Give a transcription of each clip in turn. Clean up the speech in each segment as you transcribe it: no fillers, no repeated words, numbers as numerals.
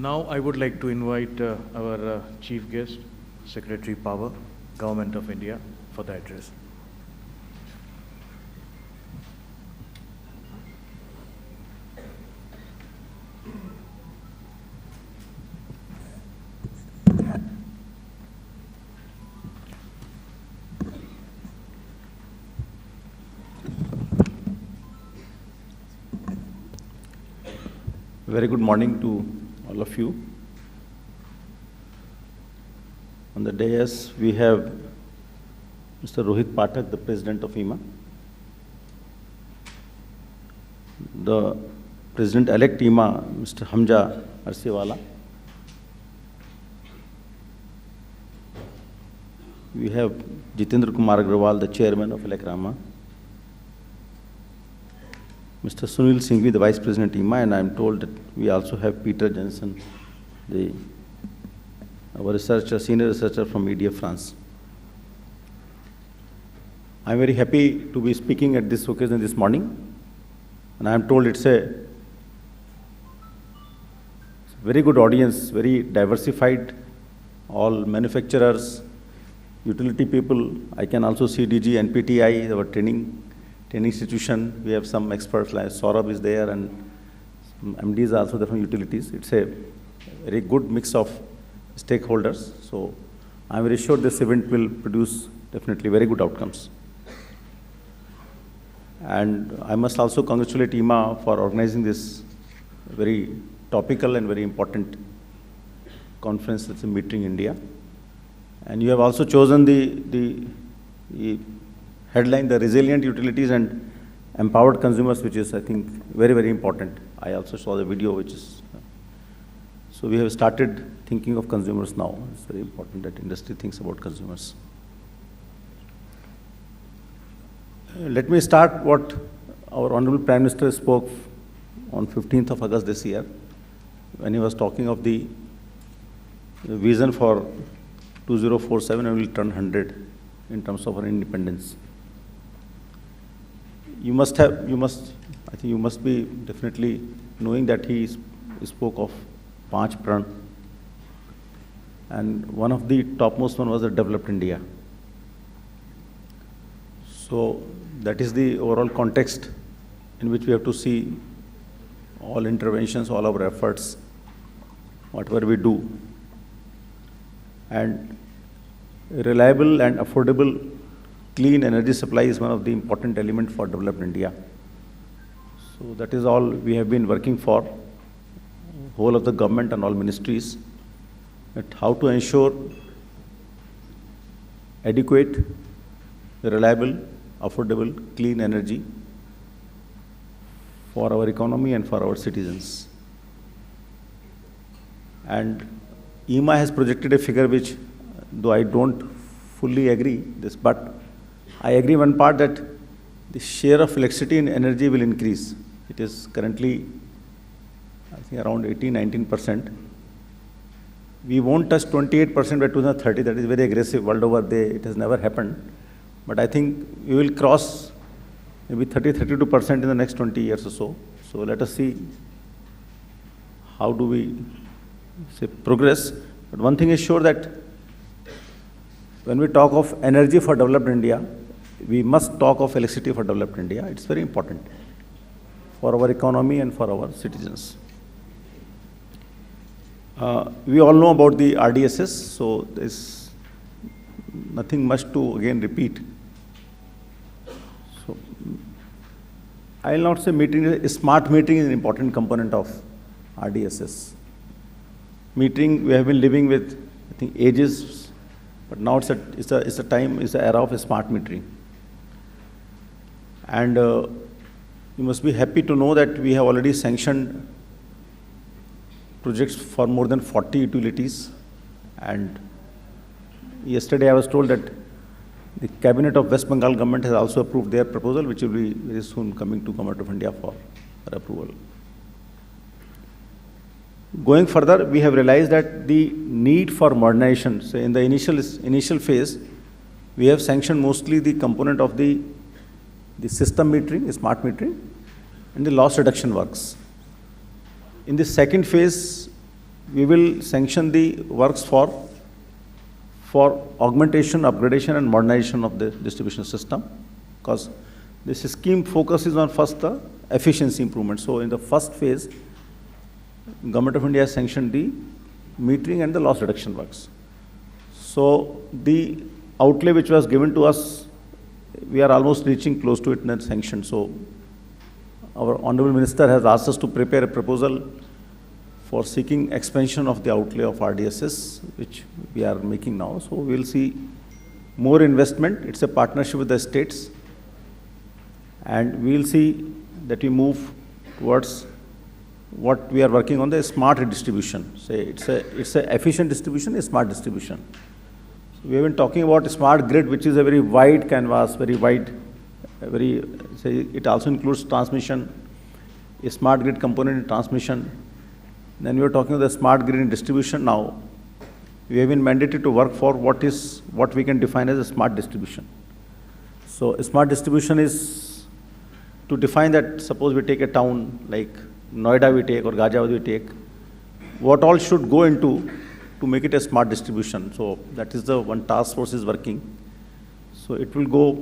Now I would like to invite our chief guest, Secretary Power, Government of India, for the address. Very good morning to all of you. On the dais, we have Mr. Rohit Pathak, the President of IEEMA, the President-elect IEEMA, Mr. Hamza Arsiwala. We have Jitendra Kumar Agrawal, the Chairman of IEEMA, Mr. Sunil Singhvi, the Vice President IEEMA, and I am told that we also have Peter Jensen, our researcher, senior researcher from Media France. I am very happy to be speaking at this occasion this morning, and I am told it's a very good audience, very diversified, all manufacturers, utility people. I can also see DG NPTI, our training institution. We have some experts like Saurabh is there, and some MDs are also there from utilities. It's a very good mix of stakeholders. So I'm very sure this event will produce definitely very good outcomes. And I must also congratulate IEEMA for organizing this very topical and very important conference that's a meeting in India. And you have also chosen the headline, the resilient utilities and empowered consumers, which is, I think, very, very important. I also saw the video, which is, so we have started thinking of consumers now. It's very important that industry thinks about consumers. Let me start what our Honorable Prime Minister spoke on 15th of August this year, when he was talking of the vision for 2047 and will turn 100 in terms of our independence. I think you must be definitely knowing that he spoke of 5 pran, and one of the topmost one was the developed India. So that is the overall context in which we have to see all interventions, all our efforts, whatever we do. And reliable and affordable clean energy supply is one of the important elements for developed India. So that is all we have been working for, whole of the government and all ministries, that how to ensure adequate, reliable, affordable, clean energy for our economy and for our citizens. And IEEMA has projected a figure which, though I don't fully agree this, but I agree one part that the share of electricity in energy will increase. It is currently, I think, around 18–19%. We won't touch 28% by 2030. That is very aggressive. World over, it has never happened. But I think we will cross maybe 30–32% in the next 20 years or so. So let us see how do we progress. But one thing is sure, that when we talk of energy for developed India, we must talk of electricity for developed India. It's very important for our economy and for our citizens. We all know about the RDSS, so there's nothing much to again repeat. So I will not say metering. Smart metering is an important component of RDSS. Metering, we have been living with, I think, ages, but now it's the era of smart metering. And you must be happy to know that we have already sanctioned projects for more than 40 utilities. And yesterday I was told that the Cabinet of West Bengal government has also approved their proposal, which will be very soon coming to Government of India for approval. Going further, we have realized that the need for modernization, so in the initial phase, we have sanctioned mostly the component of the system metering, smart metering, and the loss reduction works. In the second phase, we will sanction the works for augmentation, upgradation, and modernization of the distribution system, because this scheme focuses on first the efficiency improvement. So in the first phase, Government of India has sanctioned the metering and the loss reduction works. So the outlay which was given to us, we are almost reaching close to it and sanctioned. So our Honorable Minister has asked us to prepare a proposal for seeking expansion of the outlay of RDSS, which we are making now. So we'll see more investment. It's a partnership with the states. And we'll see that we move towards what we are working on, the smart distribution. Say it's a efficient distribution, a smart distribution. So we have been talking about a smart grid, which is a very wide canvas, very wide, say it also includes transmission, a smart grid component in transmission. Then we are talking about the smart grid in distribution now. We have been mandated to work for what we can define as a smart distribution. So a smart distribution is to define that, suppose we take a town like Noida we take or Ghaziabad we take, what all should go into to make it a smart distribution. So that is the one task force is working. So it will go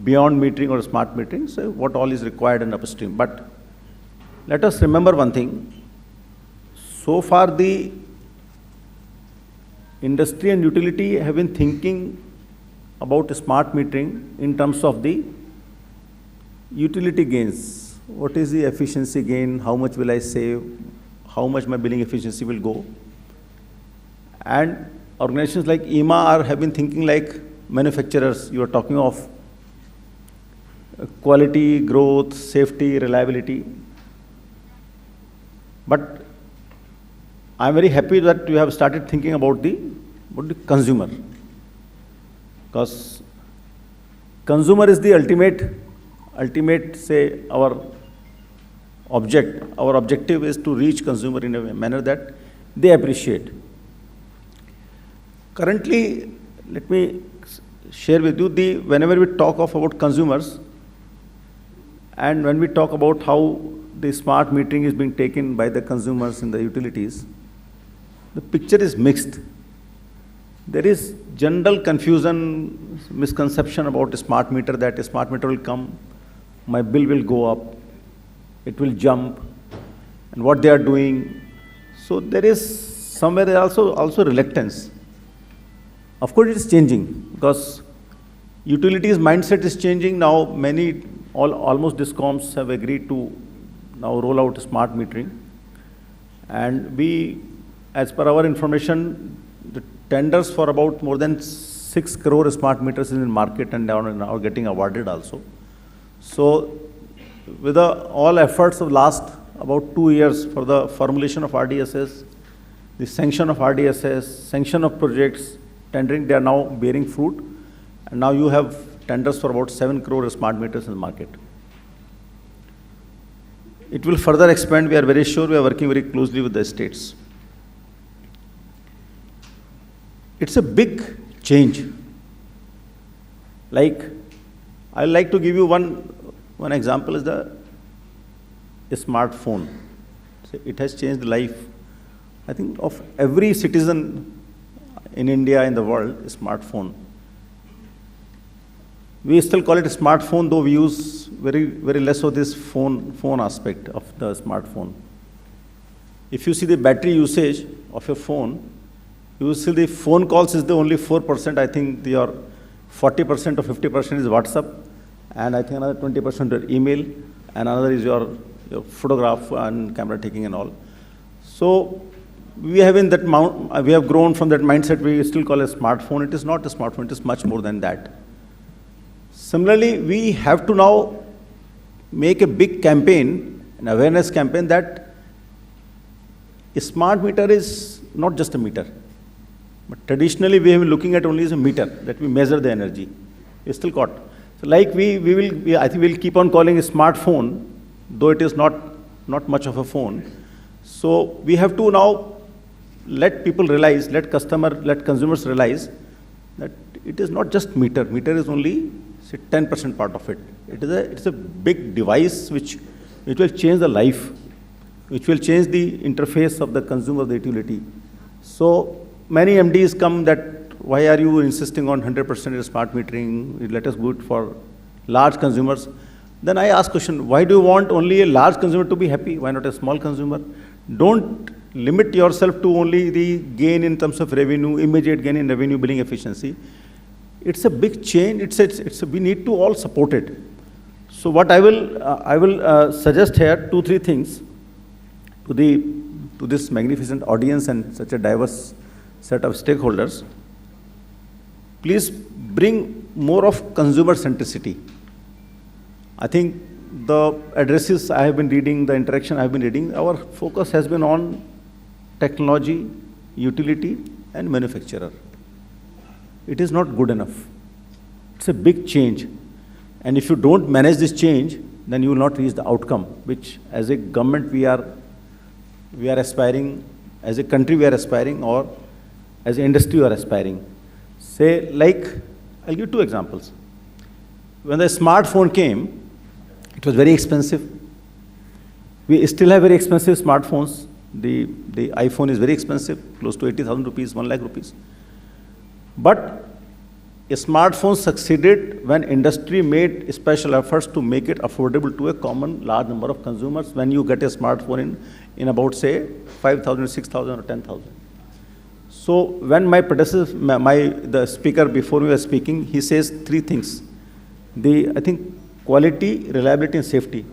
beyond metering or smart metering, so what all is required in upstream. But let us remember one thing. So far the industry and utility have been thinking about smart metering in terms of the utility gains. What is the efficiency gain? How much will I save? How much my billing efficiency will go? And organizations like IEEMA have been thinking like manufacturers. You are talking of quality, growth, safety, reliability. But I'm very happy that you have started thinking about the consumer, because consumer is the ultimate, say, our objective is to reach consumer in a manner that they appreciate. Currently, let me share with you whenever we talk about consumers, and when we talk about how the smart metering is being taken by the consumers in the utilities, the picture is mixed. There is general confusion, misconception about a smart meter, that a smart meter will come, my bill will go up, it will jump, and what they are doing. So there is somewhere also reluctance. Of course, it is changing, because utilities mindset is changing now. Almost discoms have agreed to now roll out smart metering, and we, as per our information, the tenders for about more than 6 crore smart meters is in market and now getting awarded also. So with all efforts of last about 2 years for the formulation of RDSS, the sanction of RDSS, sanction of projects, tendering, they are now bearing fruit. And now you have tenders for about 7 crore smart meters in the market. It will further expand. We are very sure. We are working very closely with the states. It's a big change. Like, I'd like to give you one example is the smartphone. So it has changed the life, I think, of every citizen in India, in the world, a smartphone. We still call it a smartphone, though we use very, very less of this phone aspect of the smartphone. If you see the battery usage of your phone, you will see the phone calls is the only 4%. I think your 40% or 50% is WhatsApp, and I think another 20% are email, and another is your photograph and camera taking and all. So we have we have grown from that mindset. We still call it a smartphone. It is not a smartphone. It is much more than that. Similarly, we have to now make a big campaign, an awareness campaign, that a smart meter is not just a meter. But traditionally, we have been looking at only as a meter, that we measure the energy. We still got. So like I think we'll keep on calling a smartphone, though it is not much of a phone. So we have to now let people realize, let consumers realize that it is not just meter. Meter is only, say, 10% part of it. It's a big device which will change the life which will change the interface of the consumer of the utility. So many MDs come that, why are you insisting on 100% smart metering? Let us do it for large consumers. Then I ask question, why do you want only a large consumer to be happy? Why not a small consumer? Don't limit yourself to only the gain in terms of revenue, immediate gain in revenue, billing efficiency. It's a big change. We need to all support it. So what I will suggest here 2-3 things to this magnificent audience and such a diverse set of stakeholders. Please bring more of consumer centricity. I think the addresses I have been reading, the interaction I have been reading, our focus has been on technology, utility, and manufacturer. It is not good enough. It's a big change. And if you don't manage this change, then you will not reach the outcome, which as a government we are aspiring, as a country we are aspiring, or as an industry we are aspiring. Say, like, I'll give 2 examples. When the smartphone came, it was very expensive. We still have very expensive smartphones. The iPhone is very expensive, close to 80,000 rupees, 1 lakh rupees. But a smartphone succeeded when industry made special efforts to make it affordable to a common large number of consumers when you get a smartphone in about, say, 5,000, 6,000 or 10,000. So when my predecessor, the speaker before me was speaking, he says 3 things. I think quality, reliability, and safety.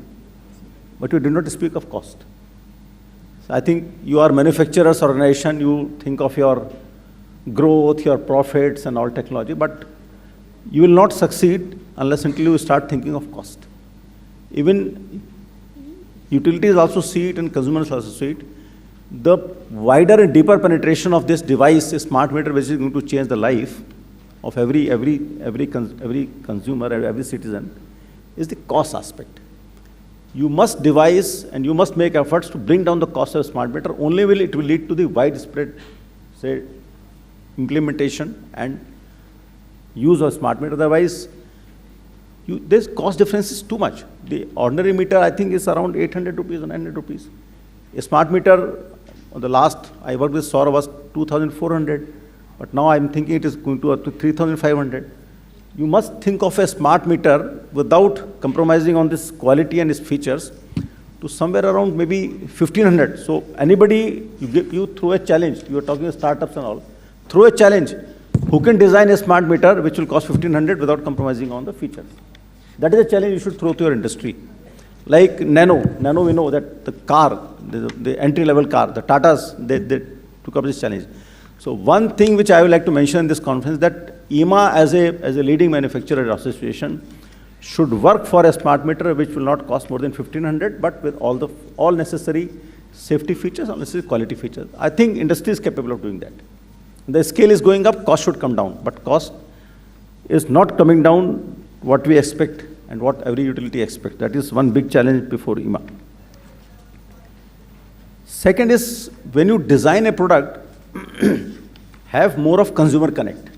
But you did not speak of cost. So I think you are manufacturer's organization, you think of your growth, your profits, and all technology, but you will not succeed unless until you start thinking of cost. Even utilities also see it and consumers also see it. The wider and deeper penetration of this device, a smart meter, which is going to change the life of every consumer and every citizen, is the cost aspect. You must devise and you must make efforts to bring down the cost of a smart meter. Only it will lead to the widespread, say, implementation and use of smart meter. Otherwise, this cost difference is too much. The ordinary meter, I think, is around 800 rupees or 900 rupees. A smart meter, on the last I worked with Saurabh, was 2,400, but now I'm thinking it is going to up to 3,500. You must think of a smart meter without compromising on this quality and its features to somewhere around maybe 1,500. So anybody, you throw a challenge, you are talking to startups and all, throw a challenge. Who can design a smart meter which will cost 1,500 without compromising on the features? That is a challenge you should throw to your industry. Like Nano, we know that the car, the entry-level car, the Tatas, they took up this challenge. So one thing which I would like to mention in this conference, that IEEMA as a leading manufacturer association should work for a smart meter which will not cost more than 1,500, but with all necessary safety features, all necessary quality features. I think industry is capable of doing that. The scale is going up, cost should come down, but cost is not coming down what we expect and what every utility expects. That is one big challenge before IEEMA. Second is, when you design a product, have more of consumer connect.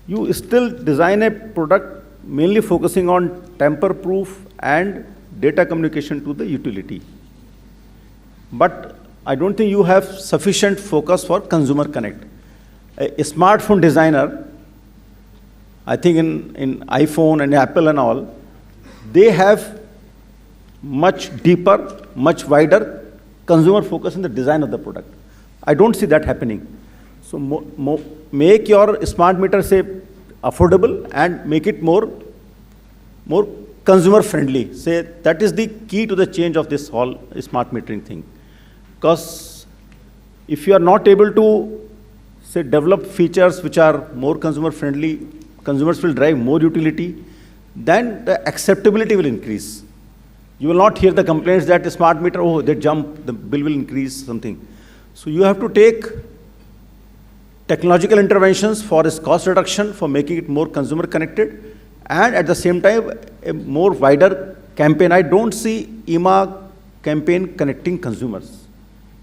You still design a product mainly focusing on tamper-proof and data communication to the utility. But I don't think you have sufficient focus for consumer connect. A smartphone designer, I think in iPhone and Apple and all, they have much deeper, much wider consumer focus in the design of the product. I don't see that happening. So make your smart meter, say, affordable and make it more consumer friendly. Say that is the key to the change of this whole smart metering thing. Because if you are not able to, say, develop features which are more consumer friendly, consumers will drive more utility, then the acceptability will increase. You will not hear the complaints that the smart meter, oh, they jump, the bill will increase, something. So you have to take technological interventions for its cost reduction, for making it more consumer connected, and at the same time, a more wider campaign. I don't see IEEMA campaign connecting consumers.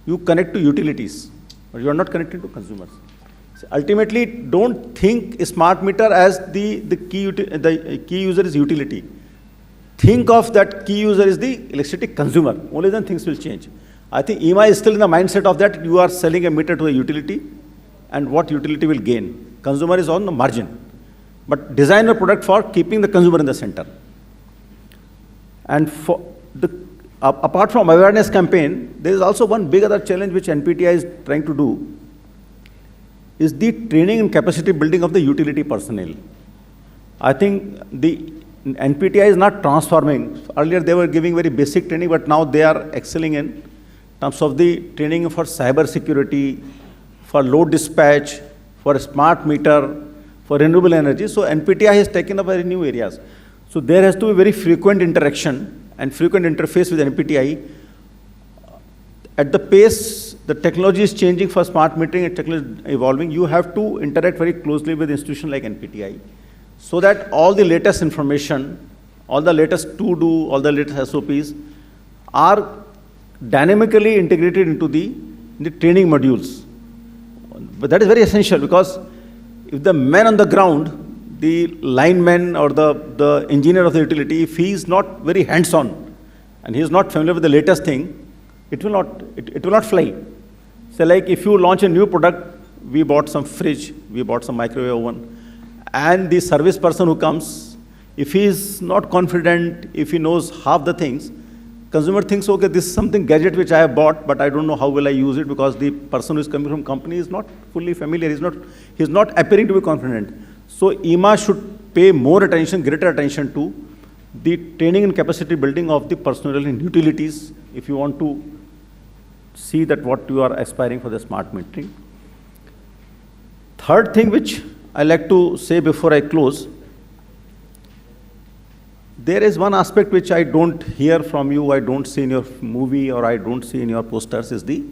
You connect to utilities, but you are not connecting to consumers. So ultimately, don't think a smart meter as the key user is utility. think of that key user is the electricity consumer. Only then things will change. I think IEEMA is still in the mindset of that you are selling a meter to a utility and what utility will gain. Consumer is on the margin. But design a product for keeping the consumer in the center. And for apart from awareness campaign, there is also one big other challenge which NPTI is trying to do is the training and capacity building of the utility personnel. I think the NPTI is not transforming. Earlier they were giving very basic training, but now they are excelling in terms of the training for cyber security, for load dispatch, for smart meter, for renewable energy. So NPTI has taken up very new areas. So there has to be very frequent interaction and frequent interface with NPTI. At the pace the technology is changing for smart metering and technology is evolving, you have to interact very closely with institutions like NPTI so that all the latest information, all the latest to-do, all the latest SOPs are dynamically integrated into the training modules. But that is very essential because if the man on the ground, the lineman or the engineer of the utility, if he is not very hands-on and he is not familiar with the latest thing, it will not fly. So like if you launch a new product, we bought some fridge, we bought some microwave oven, and the service person who comes, if he is not confident, if he knows half the things, consumer thinks, okay, this is something gadget which I have bought, but I don't know how will I use it because the person who is coming from company is not fully familiar, he's not appearing to be confident. So IEEMA should pay more attention, greater attention to the training and capacity building of the personnel in utilities if you want to see that what you are aspiring for the smart metering. Third thing which I like to say before I close, there is one aspect which I don't hear from you, I don't see in your movie or I don't see in your posters is the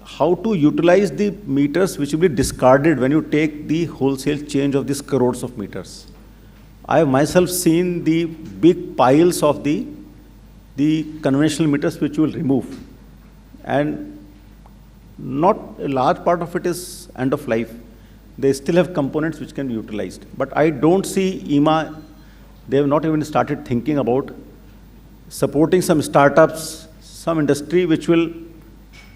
how to utilize the meters which will be discarded when you take the wholesale change of these crores of meters. I have myself seen the big piles of the conventional meters which you will remove. And not a large part of it is end of life. They still have components which can be utilized. But I don't see IEEMA, they have not even started thinking about supporting some startups, some industry which will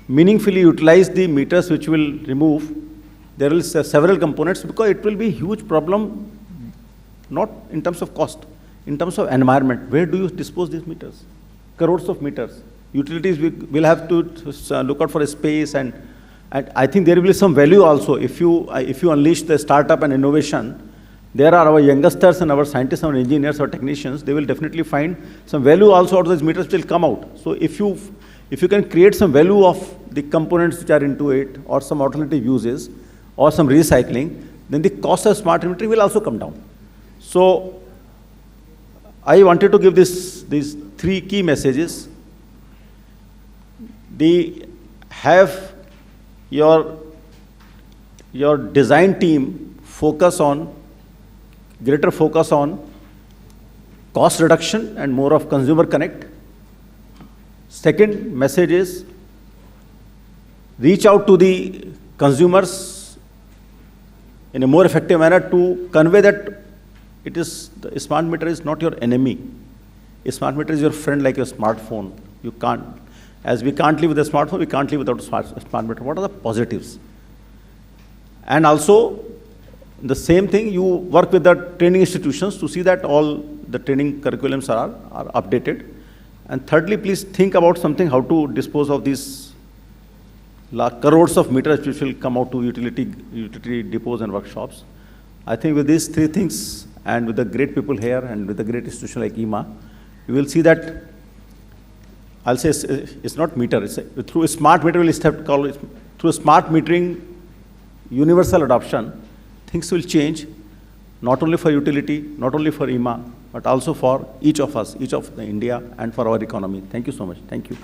meaningfully utilize the meters which will remove. There will be several components because it will be a huge problem, not in terms of cost, in terms of environment. Where do you dispose these meters? Crores of meters. Utilities will have to look out for a space and I think there will be some value also. If you unleash the startup and innovation, there are our youngsters and our scientists and engineers or technicians, they will definitely find some value also out of these meters which will come out. So if you can create some value of the components which are into it or some alternative uses or some recycling, then the cost of smart metering will also come down. So I wanted to give these three key messages. Have your design team greater focus on cost reduction and more of consumer connect. Second message is reach out to the consumers in a more effective manner to convey that the smart meter is not your enemy. A smart meter is your friend like your smartphone. As we can't live with a smartphone, we can't live without a smart meter. What are the positives? And also, the same thing, you work with the training institutions to see that all the training curriculums are updated. And thirdly, please think about something, how to dispose of these crores of meters which will come out to utility depots and workshops. I think with these three things, and with the great people here, and with the great institution like IEEMA, you will see that, I'll say it's not meter, through a smart meter, we'll have to call it, through a smart metering universal adoption, things will change, not only for utility, not only for IEEMA, but also for each of us, each of India, and for our economy. Thank you so much. Thank you.